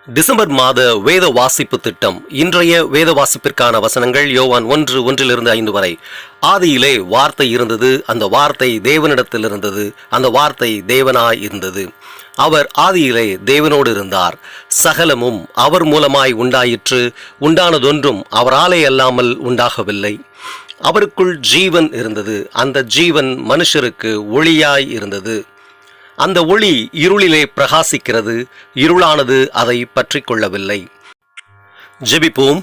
December மாத வேத வாசிப்பு திட்டம். இன்றைய வேத வாசிப்பிற்கான வசனங்கள் யோவான் 1:1-5 வரை. ஆதியிலே வார்த்தை இருந்தது, அந்த வார்த்தை தேவனிடத்தில் இருந்தது, அந்த வார்த்தை தேவனாய் இருந்தது. அவர் ஆதியிலே தேவனோடு இருந்தார். சகலமும் அவர் மூலமாய் உண்டாயிற்று, உண்டானதொன்றும் அவராலே அல்லாமல் உண்டாகவில்லை. அவருக்குள் ஜீவன் இருந்தது, அந்த ஜீவன் மனுஷருக்கு ஒளியாய் இருந்தது. அந்த ஒளி இருளிலே பிரகாசிக்கிறது, இருளானது அதை பற்றி கொள்ளவில்லை. ஜெபிப்போம்.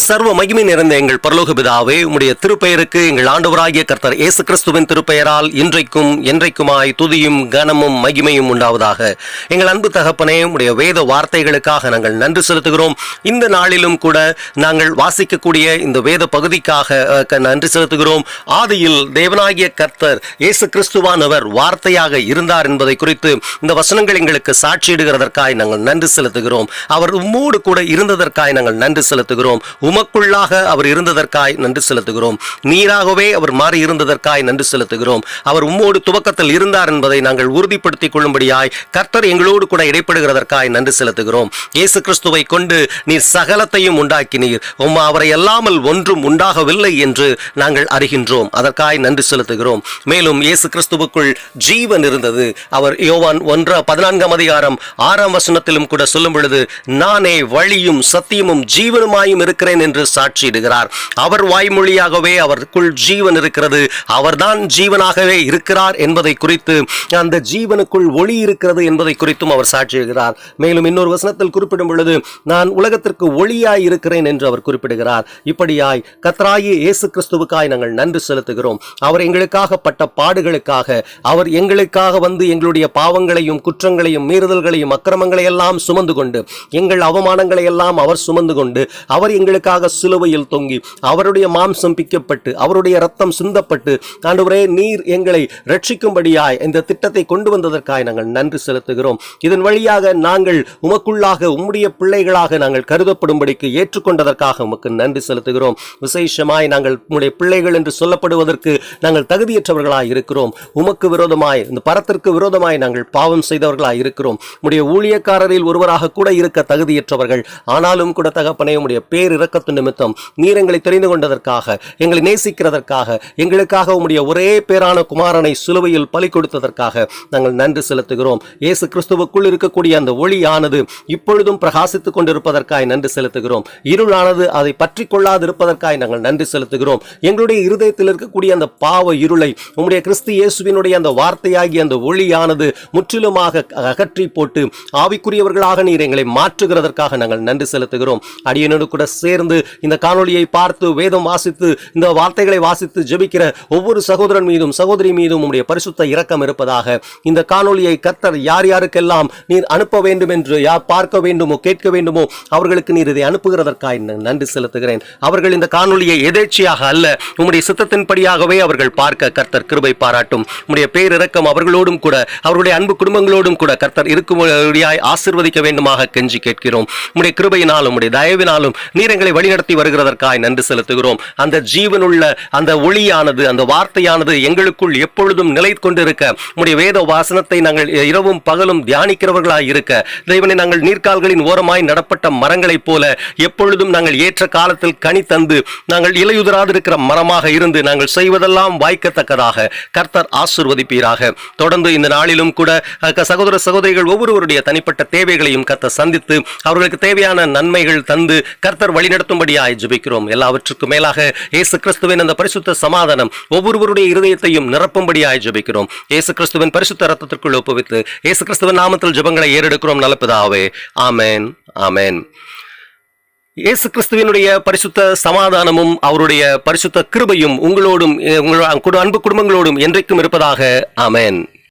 சர்வ மகிமை நிறைந்த எங்கள் பரலோக பிதாவே, உம்முடைய திருப்பெயருக்கு எங்கள் ஆண்டவராகிய கர்த்தர் இயேசு கிறிஸ்துவின் திருப்பெயரால் இன்றைக்கும் என்றைக்குமாய் துதியும் கனமும் மகிமையும் உண்டாவதாக. எங்கள் அன்பு தகப்பனே, உம்முடைய வேத வார்த்தைகளுக்காக நாங்கள் நன்றி செலுத்துகிறோம். இந்த நாளிலும் கூட நாங்கள் வாசிக்கக்கூடிய இந்த வேத பகுதிக்காக நன்றி செலுத்துகிறோம். ஆதியில் தேவனாகிய கர்த்தர் இயேசு கிறிஸ்துவானவர் வார்த்தையாக இருந்தார் என்பதை குறித்து இந்த வசனங்கள் எங்களுக்கு சாட்சியிடுகிறதற்காய் நாங்கள் நன்றி செலுத்துகிறோம். அவர் உம்மோடு கூட இருந்ததற்காய் நாங்கள் நன்றி செலுத்துகிறோம். உமக்குள்ளாக அவர் இருந்ததற்காய் நன்றி செலுத்துகிறோம். நீராகவே அவர் மாறி இருந்ததற்காய் நன்றி செலுத்துகிறோம். அவர் உம்மோடு துவக்கத்தில் இருந்தார் என்பதை நாங்கள் உறுதிப்படுத்திக் கொள்ளும்படியாய் கர்த்தர் எங்களோடு கூட இடைப்படுகிறதற்காய் நன்றி செலுத்துகிறோம். இயேசு கிறிஸ்துவை கொண்டு நீர் சகலத்தையும் உண்டாக்கினீர், அவரை அல்லாமல் ஒன்றும் உண்டாகவில்லை என்று நாங்கள் அறிகின்றோம். அதற்காய் நன்றி செலுத்துகிறோம். மேலும் இயேசு கிறிஸ்துவுக்குள் ஜீவன் இருந்தது. அவர் யோவான் 1:14 கூட சொல்லும் பொழுது, நானே வழியும் சத்தியமும் ஜீவனுமாயும் இருக்கிறேன் என்று சாட்சியிடுகிறார். அவர் வாய்மொழியாகவே அவருக்குள் ஜீவன் இருக்கிறது, அவர்தான் ஜீவனாகவே இருக்கிறார் என்பதை குறித்து, அந்த ஜீவனுக்குள் ஒளி இருக்கிறது என்பதை குறித்தும் அவர் சாட்சியிடுகிறார். மேலும் இன்னொரு வசனத்தில் குறிப்பிடும் பொழுது, நான் உலகத்திற்கு ஒளியாய் இருக்கிறேன் என்று அவர் குறிப்பிடுகிறார். இப்படியாய் கர்த்தராகிய இயேசு கிறிஸ்துவுக்காய் நாங்கள் நன்றி செலுத்துகிறோம். அவர் எங்களுக்காக பட்ட பாடுகளுக்காக, அவர் எங்களுக்காக வந்து எங்களுடைய பாவங்களையும் குற்றங்களையும் மீறுதல்களையும் அக்கிரமங்களை எல்லாம் சுமந்து கொண்டு, எங்கள் அவமானங்களை எல்லாம் அவர் சுமந்து கொண்டு, அவர் எங்களுக்காக சிலுவையில் தொங்கி அவருடைய மாம்சம் பிக்கப்பட்டு அவருடைய ரத்தம் சிந்தப்பட்டு, ஆண்டவரே நீர் எங்களை ரட்சிக்கும்படியாய் இந்த திட்டத்தை கொண்டு வந்ததற்காய் நாங்கள் நன்றி செலுத்துகிறோம். இதன் வழியாக நாங்கள் உமக்குள்ளாக உம்முடைய பிள்ளைகளாக நாங்கள் கருதப்படும்படிக்கு ஏற்றுக்கொண்டதற்காக உமக்கு நன்றி செலுத்துகிறோம். விசேஷமாய் நாங்கள் உம்முடைய பிள்ளைகள் என்று சொல்லப்படுவதற்கு நாங்கள் தகுதியற்றவர்களாய் இருக்கிறோம். உமக்கு விரோதமாய், இந்த பரத்திற்கு விரோதமாய் நாங்கள் பாவம் செய்தவர்களாய் இருக்கிறோம். உம்முடைய ஊழியக்காரரில் ஒருவராக கூட இருக்க தகுதியற்றவர்கள். ஆனாலும் கூட தகப்பனே, உம்முடைய பேர் இரக்கத்து நிமித்தம் நீர் எங்களை தெரிந்து கொண்டதற்காக, எங்களை நேசிக்கிறதற்காக, எங்களுக்காக உம்முடைய ஒரே பேரான குமாரனை சிலுவையில் பலி கொடுத்ததற்காக நாங்கள் நன்றி செலுத்துகிறோம். இயேசு கிறிஸ்துவுக்குள் இருக்கக்கூடிய அந்த ஒளியானது இப்பொழுதும் பிரகாசித்துக் கொண்டிருப்பதற்காய் நன்றி செலுத்துகிறோம். இருளானது அதை பற்றி கொள்ளாது இருப்பதற்காய் நாங்கள் நன்றி செலுத்துகிறோம். எங்களுடைய இருதயத்தில் இருக்கக்கூடிய அந்த பாவ இருளை உம்முடைய கிறிஸ்து இயேசுவினுடைய அந்த வார்த்தையாகிய அந்த ஒளியானது முற்றிலுமாக அகற்றி போட்டு ஆவிக்குரியவர்களாக நீர் எங்களை மாற்றுகிறதற்காக நாங்கள் நன்றி செலுத்துகிறோம். அடியனோடு கூட சேர்ந்து இந்த காணொளியை பார்த்து வேதம் வாசித்து இந்த வார்த்தைகளை வாசித்து ஜெபிக்கிற ஒவ்வொரு சகோதரன் மீதும் சகோதரி மீதும் உம்முடைய பரிசுத்த இரக்கம் இருப்பதாக. இந்த காணொளியை கர்த்தர் யார் யாருக்கெல்லாம் நீர் அனுப்ப வேண்டும் என்று, யார் பார்க்க வேண்டுமோ கேட்க வேண்டுமோ அவர்களுக்கு நீர் இதை அனுப்புகிறதற்காக நன்றி செலுத்துகிறேன். அவர்கள் இந்த காணொளியை எதேச்சையாக அல்ல, உம்முடைய சித்தத்தின்படியாகவே அவர்கள் பார்க்க கர்த்தர் கிருபை பாராட்டும். உம்முடைய பேரிரக்கம் அவர்களோடும் கூட, அவர்களுடைய அன்பு குடும்பங்களோடும் கூட கர்த்தர் இருக்கும்படியாய் ஆசீர்வதிக்க வேண்டுமாக கெஞ்சி கேட்கிறோம். உம்முடைய கிருபையினாலும் உம்முடைய தயவினாலும் நீர் எங்களை வழிநடத்தி வருகிறதற்காய் நன்றி செலுத்துகிறோம். அந்த ஜீவனுள்ள அந்த ஒளியானது, அந்த வார்த்தையானது எங்களுக்குள் எப்பொழுதும் நிலை கொண்டிருக்க, உம்முடைய வேத வாசனத்தை நாங்கள் இரவும் பகலும் தியானிக்கிறவர்களாய் இருக்க, தேவனை நாங்கள் நீர்க்கால்களின் ஓரமாய் நடப்பட்ட மரங்களைப் போல எப்பொழுதும் நாங்கள் ஏற்ற காலத்தில் கனி தந்து நாங்கள் இலையுதிராதிருக்கிற மரமாக இருந்து நாங்கள் செய்வதெல்லாம் வாய்க்கத்தக்கதாக கர்த்தர் ஆசீர்வதிப்பீராக. தொடர்ந்து இந்த நாளிலும் கூட சகோதர சகோதரிகள் ஒவ்வொருவருடைய தனிப்பட்ட தேவைகளையும் கர்த்தர் சந்தித்து அவர்களுக்கு தேவையான நன்மைகள் தந்து கர்த்தர் வழிநடத்தும்படியாய் ஜெபிக்கிறோம். எல்லாவற்றுக்கும் மேலாக இயேசு கிறிஸ்துவின் அந்த பரிசுத்த சமாதானம் ஒவ்வொருவருடைய இருதயத்தையும் நிரப்பும்படியாய் ஜெபிக்கிறோம். இயேசு கிறிஸ்துவின் பரிசுத்த ரத்தத்திற்குள் ஒப்புவித்து இயேசு கிறிஸ்துவின் நாமத்தில் ஜெபங்களை ஏறெடுக்கிறோம் நல்ல பிதாவே. ஆமென், ஆமென். இயேசு கிறிஸ்துவினுடைய பரிசுத்த சமாதானமும் அவருடைய பரிசுத்த கிருபையும் உங்களோடும் உங்கள் அன்பு குடும்பங்களோடும் என்றைக்கும் இருப்பதாக. ஆமென்.